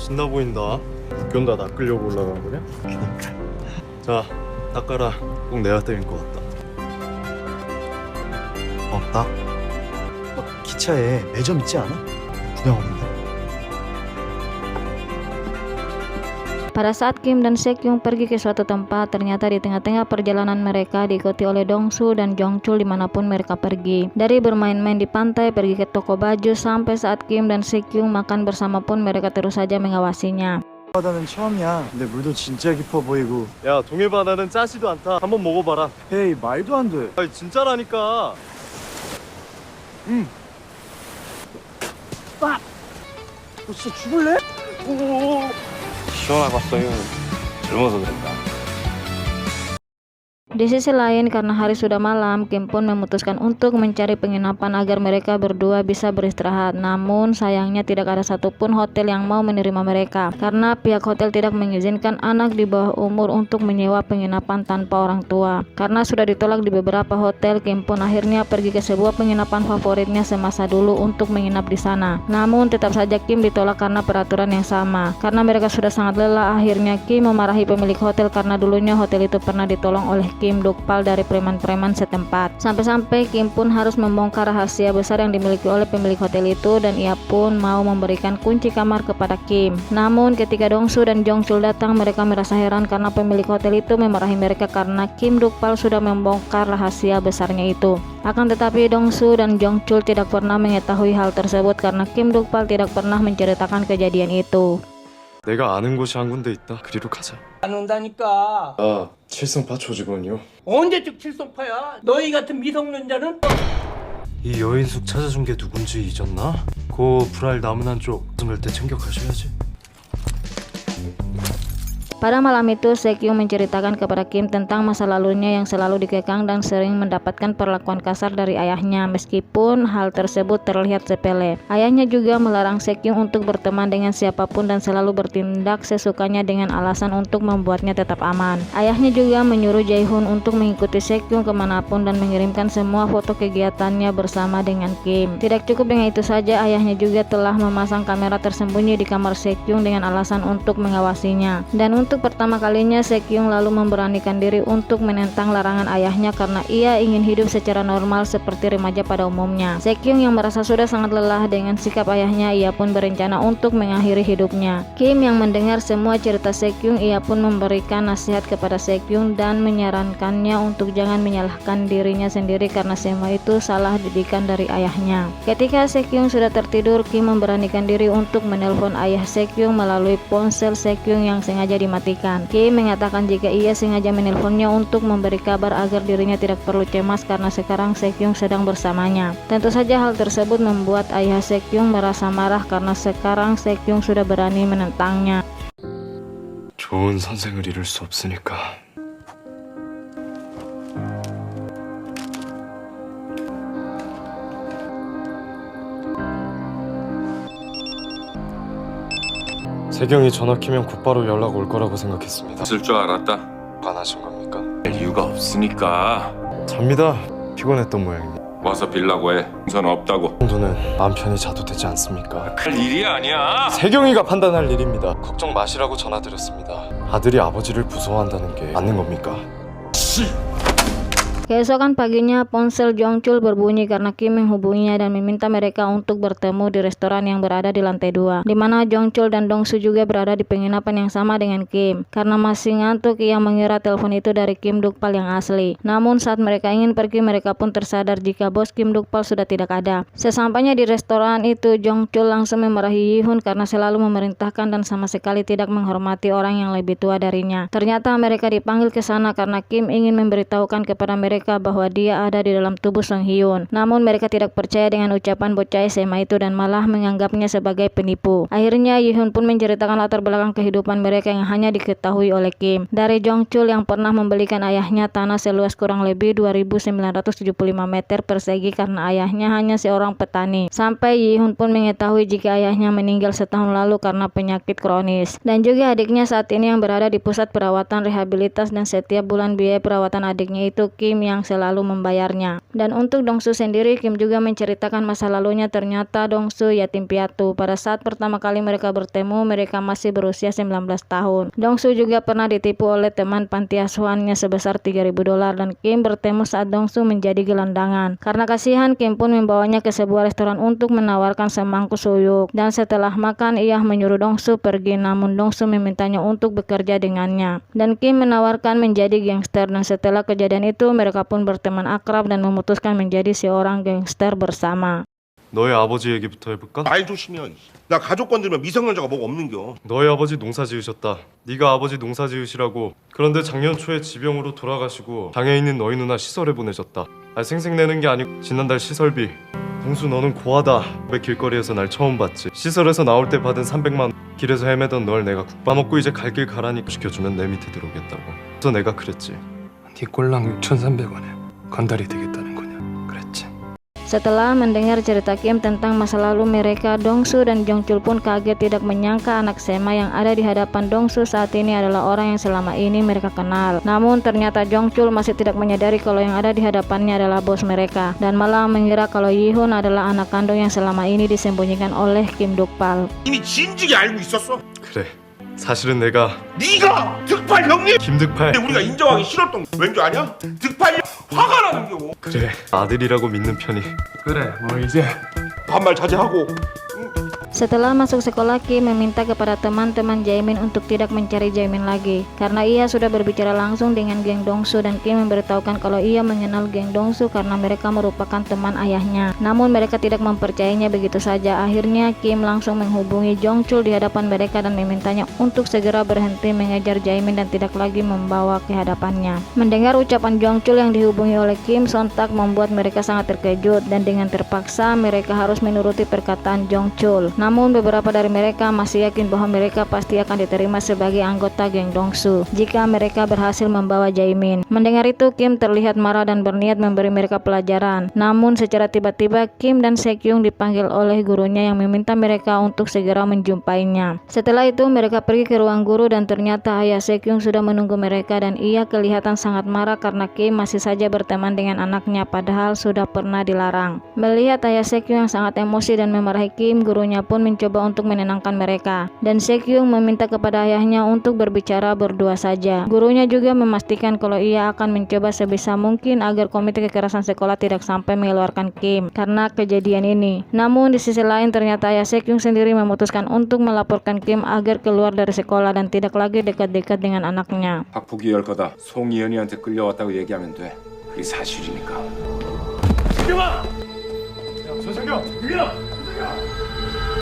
신나 보인다. 견다 낚으려고 올라간 거냐? 그니까. 자, 닦아라. 꼭 내가 때린 것 같다. 없다. 기차에 매점 있지 않아? 구경하는데. Pada saat Kim dan Sekyung pergi ke suatu tempat, ternyata di tengah-tengah perjalanan mereka diikuti oleh Dongsu dan Jongchul dimanapun mereka pergi. Dari bermain-main di pantai, pergi ke toko baju, sampai saat Kim dan Sekyung makan bersama pun mereka terus saja mengawasinya. 바다는 처음이야. 근데 물도 진짜 깊어 보이고. 야, 동해바다는 짜지도 않다. 한번 먹어봐라. 헤이, 말도 안 돼. 아니, 진짜라니까. 너 진짜 죽을래? 시원하고 왔어요. 젊어서 그런가. Di sisi lain, karena hari sudah malam, Kim pun memutuskan untuk mencari penginapan agar mereka berdua bisa beristirahat. Namun sayangnya tidak ada satupun hotel yang mau menerima mereka, karena pihak hotel tidak mengizinkan anak di bawah umur untuk menyewa penginapan tanpa orang tua. Karena sudah ditolak di beberapa hotel, Kim pun akhirnya pergi ke sebuah penginapan favoritnya semasa dulu untuk menginap di sana. Namun tetap saja Kim ditolak karena peraturan yang sama. Karena mereka sudah sangat lelah, akhirnya Kim memarahi pemilik hotel karena dulunya hotel itu pernah ditolong oleh Kim Dukpal dari preman-preman setempat. Sampai-sampai Kim pun harus membongkar rahasia besar yang dimiliki oleh pemilik hotel itu, dan ia pun mau memberikan kunci kamar kepada Kim. Namun ketika Dongsu dan Jongchul datang, mereka merasa heran karena pemilik hotel itu memarahi mereka karena Kim Dukpal sudah membongkar rahasia besarnya itu. Akan tetapi Dongsu dan Jongchul tidak pernah mengetahui hal tersebut karena Kim Dukpal tidak pernah menceritakan kejadian itu. 내가 아는 곳이 한 군데 있다. 그리로 가자. 안 온다니까. 아, 칠성파 조직원이요. 언제적 칠성파야? 너희 같은 미성년자는 이 여인숙 찾아준 게 누군지 잊었나? 그 불알 나무난 쪽 갈 때 챙겨 가셔야지. Pada malam itu, Sekyung menceritakan kepada Kim tentang masa lalunya yang selalu dikekang dan sering mendapatkan perlakuan kasar dari ayahnya, meskipun hal tersebut terlihat sepele. Ayahnya juga melarang Sekyung untuk berteman dengan siapapun dan selalu bertindak sesukanya dengan alasan untuk membuatnya tetap aman. Ayahnya juga menyuruh Jae-hoon untuk mengikuti Sekyung kemanapun dan mengirimkan semua foto kegiatannya bersama dengan Kim. Tidak cukup dengan itu saja, ayahnya juga telah memasang kamera tersembunyi di kamar Sekyung dengan alasan untuk mengawasinya. Dan untuk pertama kalinya, Sekyung lalu memberanikan diri untuk menentang larangan ayahnya karena ia ingin hidup secara normal seperti remaja pada umumnya. Sekyung yang merasa sudah sangat lelah dengan sikap ayahnya, ia pun berencana untuk mengakhiri hidupnya. Kim yang mendengar semua cerita Sekyung, ia pun memberikan nasihat kepada Sekyung dan menyarankannya untuk jangan menyalahkan dirinya sendiri karena semua itu salah didikan dari ayahnya. Ketika Sekyung sudah tertidur, Kim memberanikan diri untuk menelpon ayah Sekyung melalui ponsel Sekyung yang sengaja dimatikan. Kim mengatakan jika ia sengaja menelponnya untuk memberi kabar agar dirinya tidak perlu cemas karena sekarang Sekyung sedang bersamanya. Tentu saja hal tersebut membuat ayah Sekyung merasa marah karena sekarang Sekyung sudah berani menentangnya. 좋은 선생을 잃을 수 없으니까. 세경이 전화 키면 곧바로 연락 올 거라고 생각했습니다. 있을 줄 알았다. 화나신 겁니까? 이유가 없으니까. 잡니다. 피곤했던 모양입니다. 와서 빌라고 해. 우선 없다고. 정도는 마음 편히 자도 되지 않습니까? 할 일이 아니야. 세경이가 판단할 일입니다. 걱정 마시라고 전화드렸습니다. 아들이 아버지를 무서워한다는 게 맞는 겁니까? Keesokan paginya, ponsel Jongchul berbunyi karena Kim menghubunginya dan meminta mereka untuk bertemu di restoran yang berada di lantai 2, di mana Jongchul dan Dongsu juga berada di penginapan yang sama dengan Kim. Karena masih ngantuk, ia mengira telepon itu dari Kim Dukpal yang asli. Namun saat mereka ingin pergi, mereka pun tersadar jika bos Kim Dukpal sudah tidak ada. Sesampainya di restoran itu, Jongchul langsung memarahi Yi-hoon karena selalu memerintahkan dan sama sekali tidak menghormati orang yang lebih tua darinya. Ternyata mereka dipanggil ke sana karena Kim ingin memberitahukan kepada mereka bahwa dia ada di dalam tubuh Song Hyun. Namun mereka tidak percaya dengan ucapan bocah SMA itu dan malah menganggapnya sebagai penipu. Akhirnya Yi-hoon pun menceritakan latar belakang kehidupan mereka yang hanya diketahui oleh Kim. Dari Jongchul yang pernah membelikan ayahnya tanah seluas kurang lebih 2.975 meter persegi karena ayahnya hanya seorang petani. Sampai Yi-hoon pun mengetahui jika ayahnya meninggal setahun lalu karena penyakit kronis. Dan juga adiknya saat ini yang berada di pusat perawatan rehabilitas dan setiap bulan biaya perawatan adiknya itu Kim yang selalu membayarnya. Dan untuk Dongsu sendiri, Kim juga menceritakan masa lalunya. Ternyata Dongsu yatim piatu. Pada saat pertama kali mereka bertemu, mereka masih berusia 19 tahun. Dongsu juga pernah ditipu oleh teman panti asuhannya sebesar $3.000 dan Kim bertemu saat Dongsu menjadi gelandangan. Karena kasihan, Kim pun membawanya ke sebuah restoran untuk menawarkan semangkuk suyuk. Dan setelah makan, ia menyuruh Dongsu pergi, namun Dongsu memintanya untuk bekerja dengannya. Dan Kim menawarkan menjadi gangster, dan setelah kejadian itu mereka pun berteman akrab dan memutuskan menjadi seorang gangster bersama. 너의 아버지 얘기부터 해볼까? 말 조심해. 나 가족 건들면 미성년자가 뭐가 없는겨. 너희 아버지 농사 지으셨다. 네가 아버지 농사 지으시라고. 그런데 작년 초에 지병으로 돌아가시고 장애 있는 너희 누나 시설에 보내셨다. 생색내는 게 아니고 지난달 시설비. 동수 너는 고하다. 왜 길거리에서 날 처음 봤지? 시설에서 나올 때 받은 300만 원. 길에서 헤매던 널 내가 국밥 먹고 이제 갈 길 가라니까 시켜주면 내 밑에 들어오겠다고. 그래서 내가 그랬지. 네 꼴랑 6,300원에 건달이 되겠다는 거냐? 그랬지. Setelah mendengar cerita Kim tentang masa lalu mereka, Dongsu dan Jongchul pun kaget, tidak menyangka anak Sema yang ada di hadapan Dongsu saat ini adalah orang yang selama ini mereka kenal. Namun ternyata Jongchul masih tidak menyadari kalau yang ada di hadapannya adalah bos mereka, dan malah mengira kalau Yihun adalah anak kandung yang selama ini disembunyikan oleh Kim Dukpal. 이미 진즉에 알고 있었어. 그래. 사실은 내가 네가 득팔 형님. 김득팔. 근데 우리가 인정하기 싫었던 거 왠지 아냐? 득팔 화가 나는겨. 그래. 아들이라고 믿는 편이. 그래, 뭐 이제 반말 자제하고. Setelah masuk sekolah, Kim meminta kepada teman-teman Jaemin untuk tidak mencari Jaemin lagi karena ia sudah berbicara langsung dengan geng Dongsu, dan Kim memberitahukan kalau ia mengenal geng Dongsu karena mereka merupakan teman ayahnya. Namun mereka tidak mempercayainya begitu saja. Akhirnya Kim langsung menghubungi Jongchul di hadapan mereka dan memintanya untuk segera berhenti mengejar Jaemin dan tidak lagi membawa ke hadapannya. Mendengar ucapan Jongchul yang dihubungi oleh Kim sontak membuat mereka sangat terkejut, dan dengan terpaksa mereka harus menuruti perkataan Jongchul. Namun beberapa dari mereka masih yakin bahwa mereka pasti akan diterima sebagai anggota geng Dongsu jika mereka berhasil membawa Jaemin. Mendengar itu, Kim terlihat marah dan berniat memberi mereka pelajaran. Namun secara tiba-tiba Kim dan Sekyung dipanggil oleh gurunya yang meminta mereka untuk segera menjumpainya. Setelah itu mereka pergi ke ruang guru dan ternyata ayah Sekyung sudah menunggu mereka, dan ia kelihatan sangat marah karena Kim masih saja berteman dengan anaknya padahal sudah pernah dilarang. Melihat ayah Sekyung yang sangat emosi dan memarahi Kim, gurunya pun mencoba untuk menenangkan mereka, dan Sekyung meminta kepada ayahnya untuk berbicara berdua saja. Gurunya juga memastikan kalau ia akan mencoba sebisa mungkin agar komite kekerasan sekolah tidak sampai mengeluarkan Kim karena kejadian ini. Namun di sisi lain ternyata ayah Sekyung sendiri memutuskan untuk melaporkan Kim agar keluar dari sekolah dan tidak lagi dekat-dekat dengan anaknya. 박복이 열 거다. 송이연이한테 끌려왔다고 얘기하면 돼. 그게 사실이니까.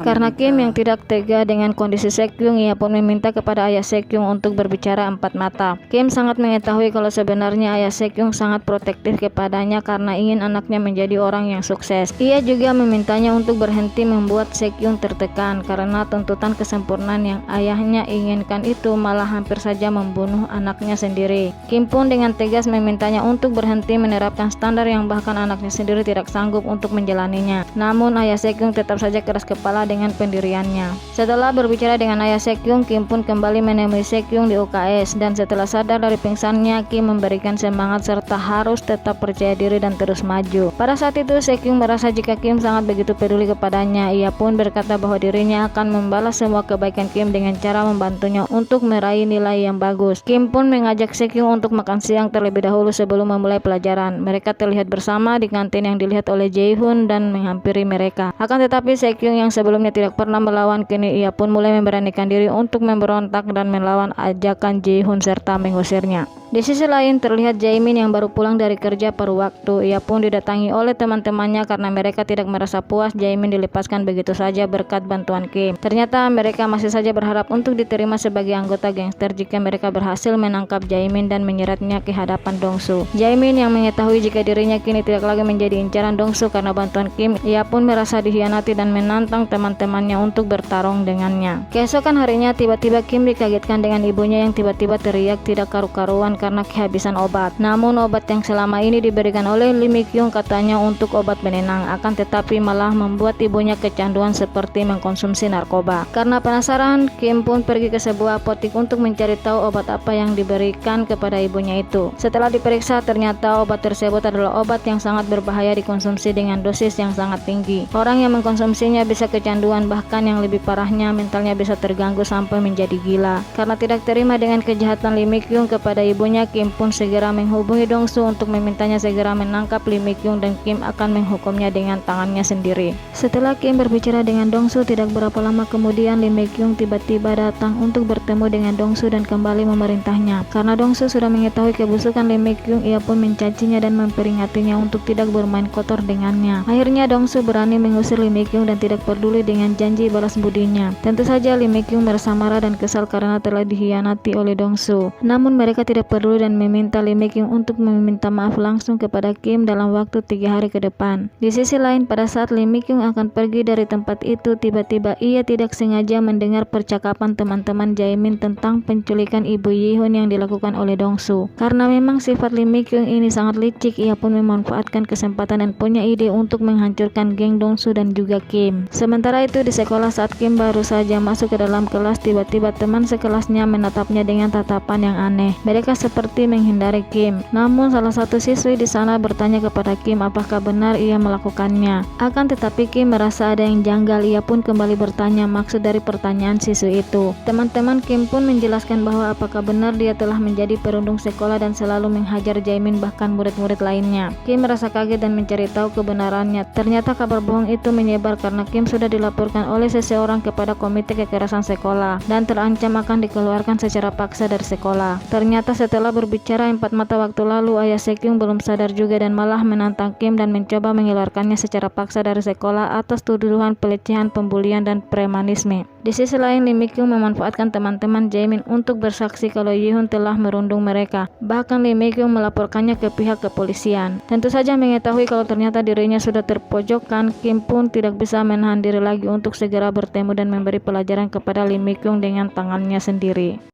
Karena Kim yang tidak tega dengan kondisi Sekyung, ia pun meminta kepada ayah Sekyung untuk berbicara empat mata. Kim sangat mengetahui kalau sebenarnya ayah Sekyung sangat protektif kepadanya karena ingin anaknya menjadi orang yang sukses. Ia juga memintanya untuk berhenti membuat Sekyung tertekan karena tuntutan kesempurnaan yang ayahnya inginkan itu malah hampir saja membunuh anaknya sendiri. Kim pun dengan tegas memintanya untuk berhenti menerapkan standar yang bahkan anaknya sendiri tidak sanggup untuk menjalaninya. Namun ayah Sekyung tetap saja keras kepala dengan pendiriannya. Setelah berbicara dengan ayah Sekyung, Kim pun kembali menemui Sekyung di UKS, dan setelah sadar dari pingsannya, Kim memberikan semangat serta harus tetap percaya diri dan terus maju. Pada saat itu Sekyung merasa jika Kim sangat begitu peduli kepadanya. Ia pun berkata bahwa dirinya akan membalas semua kebaikan Kim dengan cara membantunya untuk meraih nilai yang bagus. Kim pun mengajak Sekyung untuk makan siang terlebih dahulu sebelum memulai pelajaran. Mereka terlihat bersama di kantin yang dilihat oleh Jae-hoon dan menghampiri mereka. Akan tetapi Sekyung yang sebelumnya tidak pernah melawan, kini ia pun mulai memberanikan diri untuk memberontak dan melawan ajakan Jae-hoon serta mengusirnya. Di sisi lain terlihat Jaemin yang baru pulang dari kerja paruh waktu. Ia pun didatangi oleh teman-temannya karena mereka tidak merasa puas Jaemin dilepaskan begitu saja berkat bantuan Kim. Ternyata mereka masih saja berharap untuk diterima sebagai anggota gangster jika mereka berhasil menangkap Jaemin dan menyeretnya ke hadapan Dongsu. Jaemin yang mengetahui jika dirinya kini tidak lagi menjadi incaran Dongsu karena bantuan Kim, ia pun merasa dikhianati dan menantang teman teman-temannya untuk bertarung dengannya. Keesokan harinya tiba-tiba Kim dikagetkan dengan ibunya yang tiba-tiba teriak tidak karu-karuan karena kehabisan obat. Namun obat yang selama ini diberikan oleh Lee Mi-kyung katanya untuk obat penenang, akan tetapi malah membuat ibunya kecanduan seperti mengkonsumsi narkoba. Karena penasaran, Kim pun pergi ke sebuah apotik untuk mencari tahu obat apa yang diberikan kepada ibunya itu. Setelah diperiksa, ternyata obat tersebut adalah obat yang sangat berbahaya dikonsumsi dengan dosis yang sangat tinggi. Orang yang mengkonsumsinya bisa kecanduan, bahkan yang lebih parahnya mentalnya bisa terganggu sampai menjadi gila. Karena tidak terima dengan kejahatan Lee Mi-kyung kepada ibunya, Kim pun segera menghubungi Dong-soo untuk memintanya segera menangkap Lee Mi-kyung dan Kim akan menghukumnya dengan tangannya sendiri. Setelah Kim berbicara dengan Dong-soo, tidak berapa lama kemudian Lee Mi-kyung tiba-tiba datang untuk bertemu dengan Dong-soo dan kembali memerintahnya. Karena Dong-soo sudah mengetahui kebusukan Lee Mi-kyung, ia pun mencacinya dan memperingatinya untuk tidak bermain kotor dengannya. Akhirnya Dong-soo berani mengusir Lee Mi-kyung dan tidak peduli dengan janji balas budinya. Tentu saja Lee Mi-kyung merasa marah dan kesal karena telah dikhianati oleh Dong-soo. Namun mereka tidak peduli dan meminta Lee Mi-kyung untuk meminta maaf langsung kepada Kim dalam waktu 3 hari ke depan. Di sisi lain, pada saat Lee Mi-kyung akan pergi dari tempat itu, tiba-tiba ia tidak sengaja mendengar percakapan teman-teman Jaemin tentang penculikan ibu Yi-hoon yang dilakukan oleh Dong-soo. Karena memang sifat Lee Mi-kyung ini sangat licik, ia pun memanfaatkan kesempatan dan punya ide untuk menghancurkan geng Dong-soo dan juga Kim. Sementara itu di sekolah, saat Kim baru saja masuk ke dalam kelas, tiba-tiba teman sekelasnya menatapnya dengan tatapan yang aneh. Mereka seperti menghindari Kim. Namun salah satu siswi di sana bertanya kepada Kim apakah benar ia melakukannya. Akan tetapi Kim merasa ada yang janggal, ia pun kembali bertanya maksud dari pertanyaan siswi itu. Teman-teman Kim pun menjelaskan bahwa apakah benar dia telah menjadi perundung sekolah dan selalu menghajar Jaemin bahkan murid-murid lainnya. Kim merasa kaget dan mencari tahu kebenarannya. Ternyata kabar bohong itu menyebar karena Kim sudah dilaporkan oleh seseorang kepada komite kekerasan sekolah dan terancam akan dikeluarkan secara paksa dari sekolah. Ternyata setelah berbicara 4 mata waktu lalu, ayah Se-kyung belum sadar juga dan malah menantang Kim dan mencoba mengeluarkannya secara paksa dari sekolah atas tuduhan pelecehan, pembulian, dan premanisme. Di sisi lain, Lee Mi-kyung memanfaatkan teman-teman Jaemin untuk bersaksi kalau Yi-hoon telah merundung mereka. Bahkan Lee Mi-kyung melaporkannya ke pihak kepolisian. Tentu saja mengetahui kalau ternyata dirinya sudah terpojokkan, Kim pun tidak bisa menahan diri lagi untuk segera bertemu dan memberi pelajaran kepada Lee Mi-kyung dengan tangannya sendiri.